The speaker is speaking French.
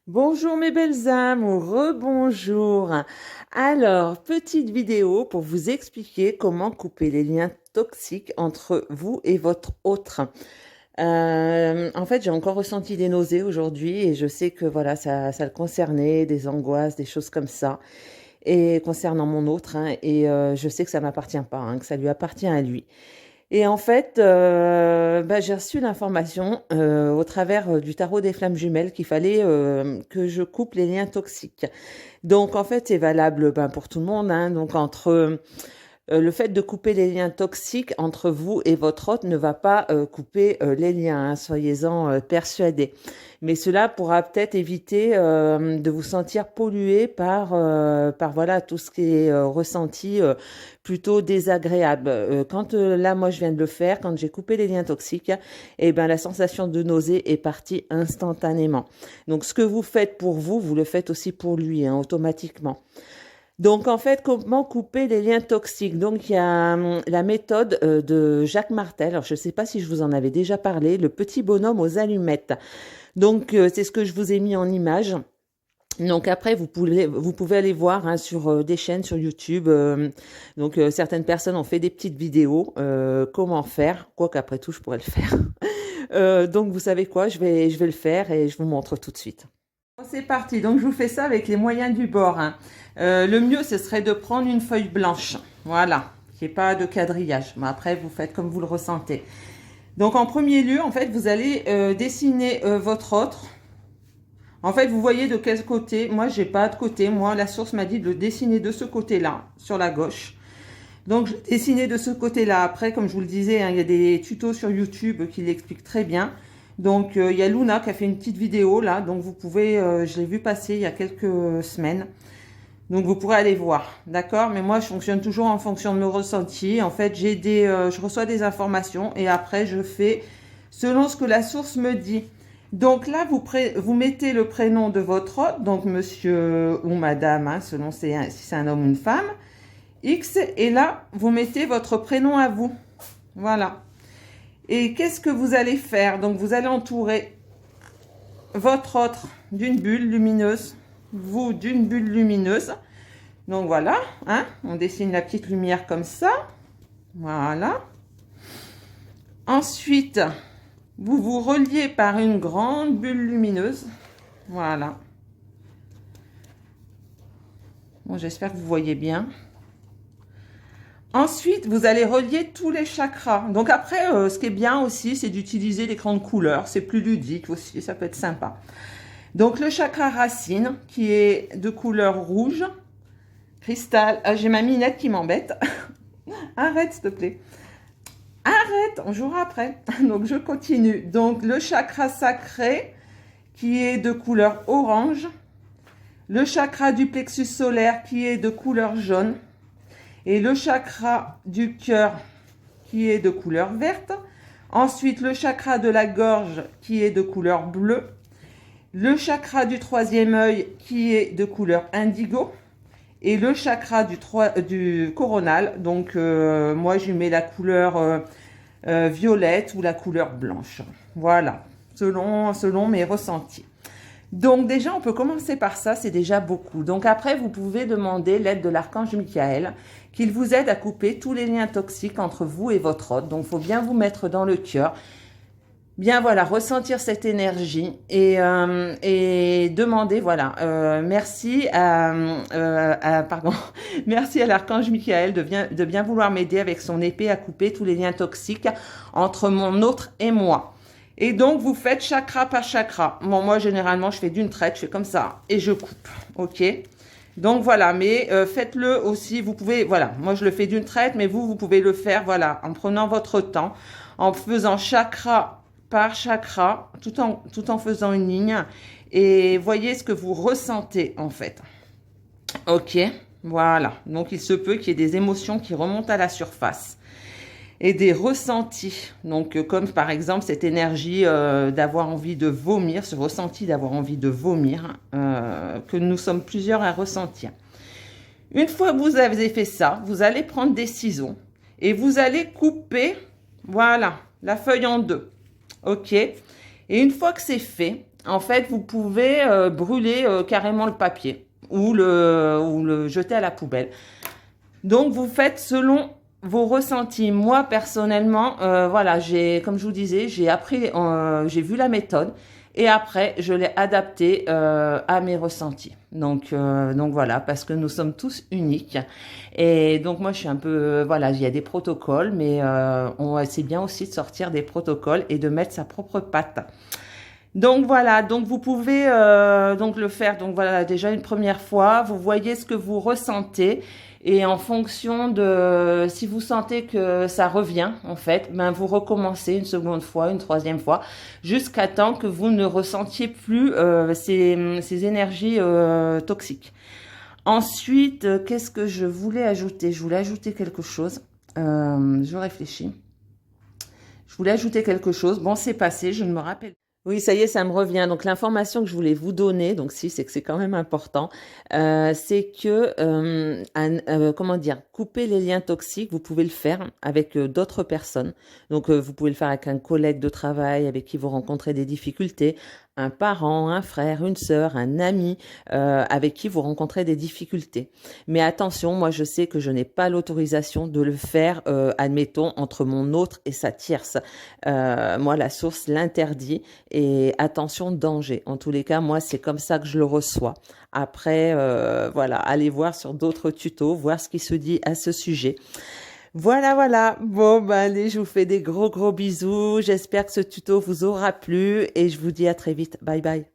Bonjour mes belles âmes, ou rebonjour. Alors, petite vidéo pour vous expliquer comment couper les liens toxiques entre vous et votre autre. En fait, j'ai encore ressenti des nausées aujourd'hui et je sais que voilà, ça le concernait, des angoisses, des choses comme ça. Et concernant mon autre, hein, et je sais que ça m'appartient pas, hein, que ça lui appartient à lui. Et en fait, j'ai reçu l'information au travers du tarot des flammes jumelles qu'il fallait que je coupe les liens toxiques. Donc en fait, c'est valable pour tout le monde, hein. Donc entre le fait de couper les liens toxiques entre vous et votre hôte ne va pas couper les liens, hein, soyez-en persuadés. Mais cela pourra peut-être éviter de vous sentir pollué par voilà tout ce qui est ressenti plutôt désagréable. Quand moi je viens de le faire, quand j'ai coupé les liens toxiques, eh ben la sensation de nausée est partie instantanément. Donc ce que vous faites pour vous, vous le faites aussi pour lui, hein, automatiquement. Donc, en fait, comment couper les liens toxiques? Donc, il y a la méthode de Jacques Martel. Alors, je ne sais pas si je vous en avais déjà parlé, le petit bonhomme aux allumettes. Donc, c'est ce que je vous ai mis en image. Donc après, vous pouvez aller voir hein, sur des chaînes sur YouTube. Certaines personnes ont fait des petites vidéos. Comment faire? Quoi qu'après tout, je pourrais le faire. Donc, vous savez quoi? Je vais le faire et je vous montre tout de suite. C'est parti, donc je vous fais ça avec les moyens du bord, hein. Le mieux, ce serait de prendre une feuille blanche, voilà, qui n'est pas de quadrillage. Mais après, vous faites comme vous le ressentez. Donc en premier lieu, en fait, vous allez dessiner votre autre. En fait, vous voyez de quel côté. Moi, j'ai pas de côté. Moi, la source m'a dit de le dessiner de ce côté-là, sur la gauche. Donc, je dessinais de ce côté-là. Après, comme je vous le disais, hein, il y a des tutos sur YouTube qui l'expliquent très bien. Donc, il y a Luna qui a fait une petite vidéo là. Donc, vous pouvez, je l'ai vu passer il y a quelques semaines. Donc, vous pourrez aller voir. D'accord? Mais moi, je fonctionne toujours en fonction de mes ressentis. En fait, je reçois des informations et après, je fais selon ce que la source me dit. Donc là, vous mettez le prénom de votre hôte, donc monsieur ou madame, hein, selon si c'est un homme ou une femme. X, et là, vous mettez votre prénom à vous. Voilà. Et qu'est-ce que vous allez faire? Donc, vous allez entourer votre autre d'une bulle lumineuse, vous d'une bulle lumineuse. Donc, voilà, hein, on dessine la petite lumière comme ça. Voilà. Ensuite, vous vous reliez par une grande bulle lumineuse. Voilà. Bon, j'espère que vous voyez bien. Ensuite, vous allez relier tous les chakras. Donc après, ce qui est bien aussi, c'est d'utiliser l'écran de couleur. C'est plus ludique aussi, ça peut être sympa. Donc le chakra racine, qui est de couleur rouge, cristal. Ah, j'ai ma minette qui m'embête. Arrête, s'il te plaît. Arrête, on jouera après. Donc je continue. Donc le chakra sacré, qui est de couleur orange. Le chakra du plexus solaire, qui est de couleur jaune. Et le chakra du cœur qui est de couleur verte. Ensuite, le chakra de la gorge qui est de couleur bleue. Le chakra du troisième œil qui est de couleur indigo. Et le chakra du coronal, donc moi je mets la couleur violette ou la couleur blanche. Voilà, selon mes ressentis. Donc déjà, on peut commencer par ça, c'est déjà beaucoup. Donc après, vous pouvez demander l'aide de l'archange Michael, qu'il vous aide à couper tous les liens toxiques entre vous et votre hôte. Donc il faut bien vous mettre dans le cœur, bien voilà, ressentir cette énergie et demander, voilà, pardon, merci à l'archange Michael de bien vouloir m'aider avec son épée à couper tous les liens toxiques entre mon autre et moi. Et donc, vous faites chakra par chakra. Bon, moi, généralement, je fais d'une traite, je fais comme ça et je coupe. OK? Donc, voilà. Mais faites-le aussi. Vous pouvez, voilà. Moi, je le fais d'une traite, mais vous pouvez le faire, voilà, en prenant votre temps, en faisant chakra par chakra, tout en faisant une ligne. Et voyez ce que vous ressentez, en fait. OK? Voilà. Donc, il se peut qu'il y ait des émotions qui remontent à la surface. Et des ressentis, donc comme par exemple cette énergie d'avoir envie de vomir, ce ressenti d'avoir envie de vomir, que nous sommes plusieurs à ressentir. Une fois que vous avez fait ça, vous allez prendre des ciseaux et vous allez couper, voilà, la feuille en deux, ok? Et une fois que c'est fait, en fait, vous pouvez brûler carrément le papier ou le jeter à la poubelle. Donc, vous faites selon vos ressentis. Moi, personnellement, voilà, comme je vous disais, j'ai appris, j'ai vu la méthode et après, je l'ai adaptée à mes ressentis. Donc voilà, parce que nous sommes tous uniques. Et donc, moi, je suis un peu, voilà, il y a des protocoles, mais c'est bien aussi de sortir des protocoles et de mettre sa propre patte. Donc voilà, donc vous pouvez donc le faire. Donc voilà, déjà une première fois, vous voyez ce que vous ressentez et en fonction de si vous sentez que ça revient en fait, ben vous recommencez une seconde fois, une troisième fois, jusqu'à temps que vous ne ressentiez plus ces énergies toxiques. Ensuite, qu'est-ce que je voulais ajouter? Je voulais ajouter quelque chose. Je réfléchis. Je voulais ajouter quelque chose. Bon, c'est passé, je ne me rappelle. Oui, ça y est, ça me revient. Donc l'information que je voulais vous donner, donc si, c'est que c'est quand même important, c'est que, comment dire, couper les liens toxiques, vous pouvez le faire avec d'autres personnes. Donc vous pouvez le faire avec un collègue de travail avec qui vous rencontrez des difficultés, un parent, un frère, une sœur, un ami avec qui vous rencontrez des difficultés. Mais attention, moi je sais que je n'ai pas l'autorisation de le faire, admettons, entre mon autre et sa tierce. Moi, la source l'interdit et attention, danger. En tous les cas, moi, c'est comme ça que je le reçois. Après, voilà, allez voir sur d'autres tutos, voir ce qui se dit à ce sujet. Voilà, voilà. Bon, ben allez, je vous fais des gros bisous. J'espère que ce tuto vous aura plu et je vous dis à très vite. Bye bye.